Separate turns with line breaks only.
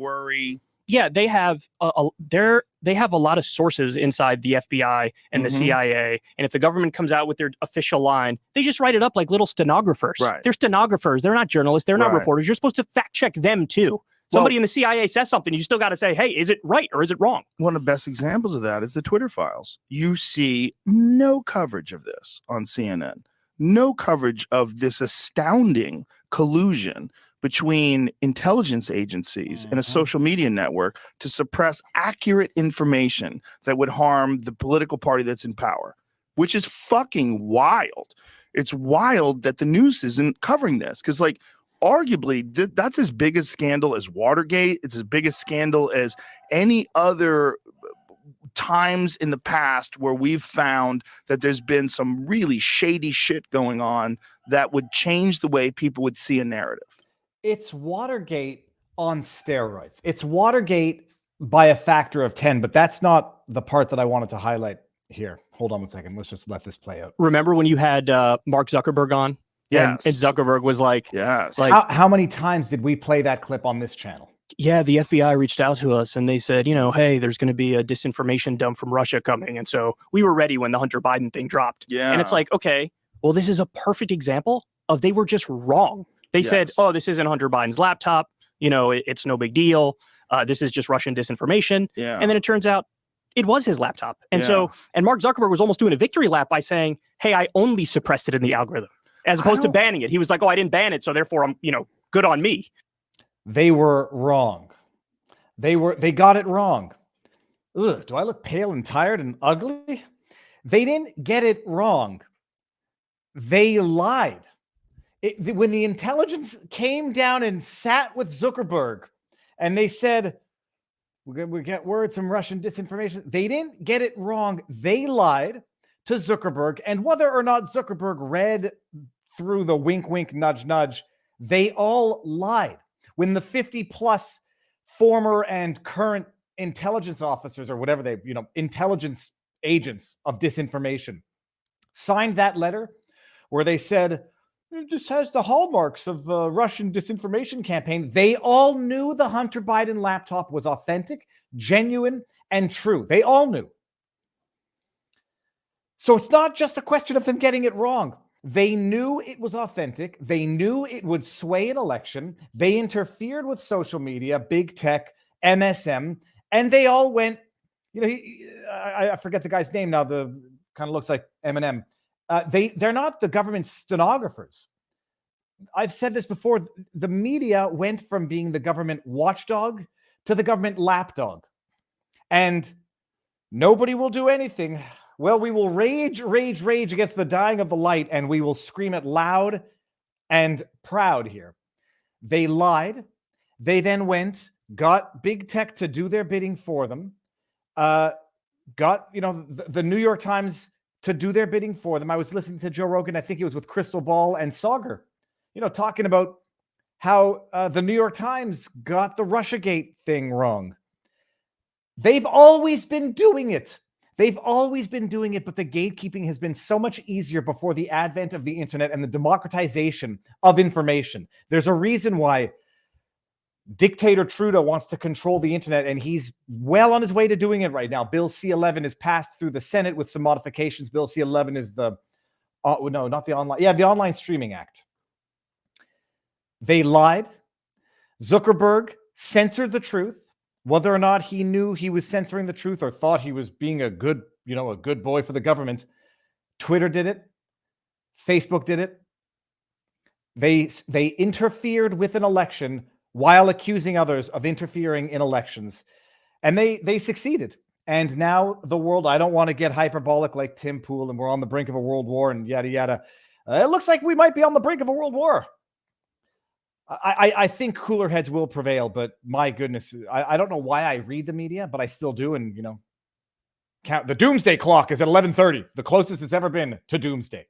worry.
Yeah, they have they have a lot of sources inside the FBI and the CIA, and if the government comes out with their official line, they just write it up like little stenographers.
Right.
They're stenographers. They're not journalists. They're not reporters. You're supposed to fact check them too. Somebody in the CIA says something, you still got to say, hey, is it right or is it wrong?
One of the best examples of that is the Twitter files. You see no coverage of this on CNN, no coverage of this astounding collusion between intelligence agencies and a social media network to suppress accurate information that would harm the political party that's in power, which is fucking wild. It's wild that the news isn't covering this because, like, arguably that's as big a scandal as Watergate. It's as big a scandal as any other times in the past where we've found that there's been some really shady shit going on that would change the way people would see a narrative.
It's Watergate on steroids. It's Watergate by a factor of 10, but that's not the part that I wanted to highlight here. Hold on one second. Let's just let this play out.
Remember when you had Mark Zuckerberg on?
Yes.
And Zuckerberg was like,
yes.
Like,
how many times did we play that clip on this channel?
Yeah, the FBI reached out to us and they said, you know, hey, there's going to be a disinformation dump from Russia coming. And so we were ready when the Hunter Biden thing dropped.
Yeah.
And it's like, okay, well, this is a perfect example of they were just wrong. They said, oh, this isn't Hunter Biden's laptop. You know, it's no big deal. This is just Russian disinformation.
Yeah.
And then it turns out it was his laptop. And so, and Mark Zuckerberg was almost doing a victory lap by saying, hey, I only suppressed it in the algorithm as opposed to banning it. He was like, oh, I didn't ban it. So therefore I'm, you know, good on me.
They were wrong. They got it wrong. Ugh, do I look pale and tired and ugly? They didn't get it wrong. They lied. When the intelligence came down and sat with Zuckerberg and they said, we get word, some Russian disinformation. They didn't get it wrong. They lied to Zuckerberg. And whether or not Zuckerberg read through the wink, wink, nudge, nudge, they all lied. When the 50 plus former and current intelligence officers or whatever they, you know, intelligence agents of disinformation signed that letter where they said, it just has the hallmarks of the Russian disinformation campaign. They all knew the Hunter Biden laptop was authentic, genuine, and true. They all knew. So it's not just a question of them getting it wrong. They knew it was authentic. They knew it would sway an election. They interfered with social media, big tech, MSM, and they all went, you know, I forget the guy's name now, the kind of looks like Eminem. They're not the government stenographers. I've said this before. The media went from being the government watchdog to the government lapdog. And nobody will do anything. Well, we will rage against the dying of the light, and we will scream it loud and proud here. They lied. They then went, got big tech to do their bidding for them, got, you know, the New York Times to do their bidding for them. I was listening to Joe Rogan, I think it was with Crystal Ball and Sauger, you know, talking about how the New York Times got the Russiagate thing wrong. They've always been doing it. They've always been doing it, but the gatekeeping has been so much easier before the advent of the internet and the democratization of information. There's a reason why Dictator Trudeau wants to control the internet, and he's well on his way to doing it right now. Bill C-11 is passed through the Senate with some modifications. Bill C-11 is the, no, not the online. Yeah, the Online Streaming Act. They lied. Zuckerberg censored the truth. Whether or not he knew he was censoring the truth or thought he was being a good, you know, a good boy for the government, Twitter did it. Facebook did it. They interfered with an election while accusing others of interfering in elections. And they succeeded. And now the world, I don't want to get hyperbolic like Tim Pool and we're on the brink of a world war and yada, yada. It looks like we might be on the brink of a world war. I think cooler heads will prevail, but my goodness, I don't know why I read the media, but I still do. And, you know, count the doomsday clock is at 11:30, the closest it's ever been to doomsday.